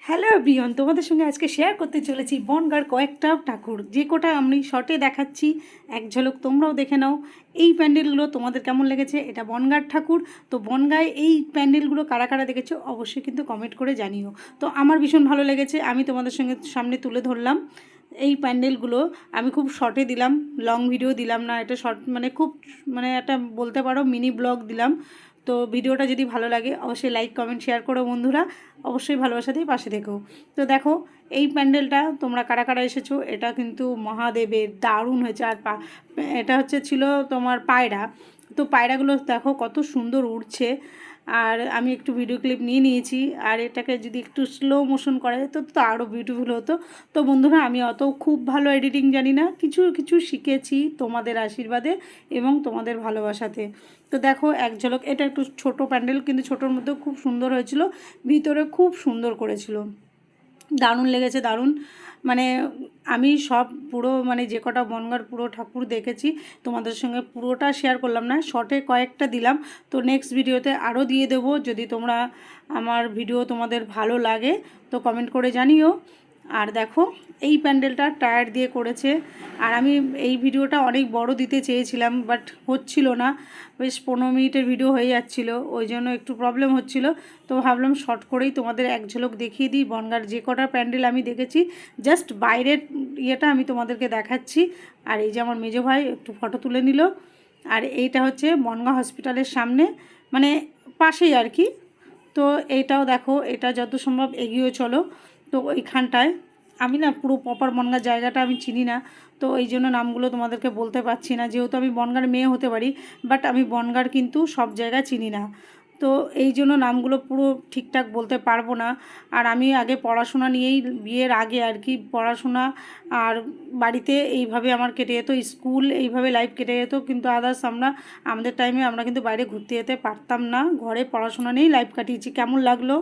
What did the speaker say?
Hello everyone, তোমাদের সঙ্গে আজকে শেয়ার করতে চলেছি বনগাঁর কয়েকটা ঠাকুর, যে কটা আমি শর্টে দেখাচ্ছি। এক ঝলক তোমরাও দেখে নাও এই প্যান্ডেলগুলো তোমাদের কেমন লেগেছে। এটা বনগাঁর ঠাকুর, তো বনগাঁয় এই প্যান্ডেলগুলো কারা কারা দেখেছো অবশ্যই কিন্তু কমেন্ট করে জানিও। তো আমার ভীষণ ভালো লেগেছে, আমি তোমাদের সঙ্গে সামনে তুলে ধরলাম এই প্যান্ডেলগুলো। আমি খুব শর্টে দিলাম, লং ভিডিও দিলাম না, এটা শর্ট মানে খুব মানে একটা বলতে পারো মিনি ব্লগ দিলাম। তো ভিডিওটা যদি ভালো লাগে অবশ্যই লাইক কমেন্ট শেয়ার করো বন্ধুরা, অবশ্যই ভালোবাসা দিয়ে পাশে থেকো। তো দেখো এই প্যান্ডেলটা তোমরা কারা কারা এসেছো, এটা কিন্তু মহাদেবের দারুণ হয়েছে। আর এটা ছিল তোমার পায়রা। তো পায়রাগুলো দেখো কত সুন্দর উড়ছে। আর আমি একটু ভিডিও ক্লিপ নিয়ে নিয়েছি, আর এটাকে যদি একটু স্লো মোশন করা যেত তো আরও বিউটিফুল হতো। তো বন্ধুরা আমি অত খুব ভালো এডিটিং জানি না, কিছু কিছু শিখেছি তোমাদের আশীর্বাদে এবং তোমাদের ভালোবাসাতে। তো দেখো এক ঝলক, এটা একটু ছোট প্যান্ডেল কিন্তু ছোটোর মধ্যেও খুব সুন্দর হয়েছিল, ভিতরে খুব সুন্দর করেছিল, দারুণ লেগেছে দারুণ। মানে আমি সব পুরো মানে যে কটা বনগাঁর পুরো ঠাকুর দেখেছি তোমাদের সঙ্গে পুরোটা শেয়ার করলাম না, শর্টে কয়েকটা দিলাম। তো নেক্সট ভিডিওতে আরও দিয়ে দেবো। যদি তোমরা আমার ভিডিও তোমাদের ভালো লাগে তো কমেন্ট করে জানিও। আর দেখো এই প্যান্ডেলটা টায়ার দিয়ে করেছে। আর আমি এই ভিডিওটা অনেক বড় দিতে চেয়েছিলাম, বাট হচ্ছিল না, বেশ 15 মিনিটের ভিডিও হয়ে যাচ্ছিল, ওই জন্য একটু প্রবলেম হচ্ছিল। তো ভাবলাম শর্ট করেই তোমাদের এক ঝলক দেখিয়ে দিই বনগাঁর যে কটা প্যান্ডেল আমি দেখেছি, জাস্ট বাইরের ইয়েটা আমি তোমাদেরকে দেখাচ্ছি। আর এই যে আমার মেজো ভাই একটু ফটো তুলে নিল। আর এইটা হচ্ছে বনগাঁ হসপিটালের সামনে, মানে পাশেই আর কি। তো এইটাও দেখো, এটা যত সম্ভব এগিয়ে চলো। তো ওইখানটায় আমি না পুরো প্রপার বনগাঁ জায়গাটা আমি চিনি না, তো এই জন্য নামগুলো তোমাদেরকে বলতে পারছি না, যেহেতু আমি বনগাঁর মেয়ে হতে পারি বাট আমি বনগাঁর কিন্তু সব জায়গা চিনি না। তো এই জন্য নামগুলো পুরো ঠিকঠাক বলতে পারবো না। আর আমি আগে পড়াশোনা নিয়েই, বিয়ের আগে আর কি, পড়াশোনা আর বাড়িতে এইভাবে আমার কেটে যেত, স্কুল এইভাবে লাইফ কেটে যেত। কিন্তু আদার্স আমাদের টাইমে আমরা কিন্তু বাইরে ঘুরতে যেতে পারতাম না, ঘরে পড়াশোনা নিয়েই লাইফ কাটিয়েছি। কেমন লাগলো?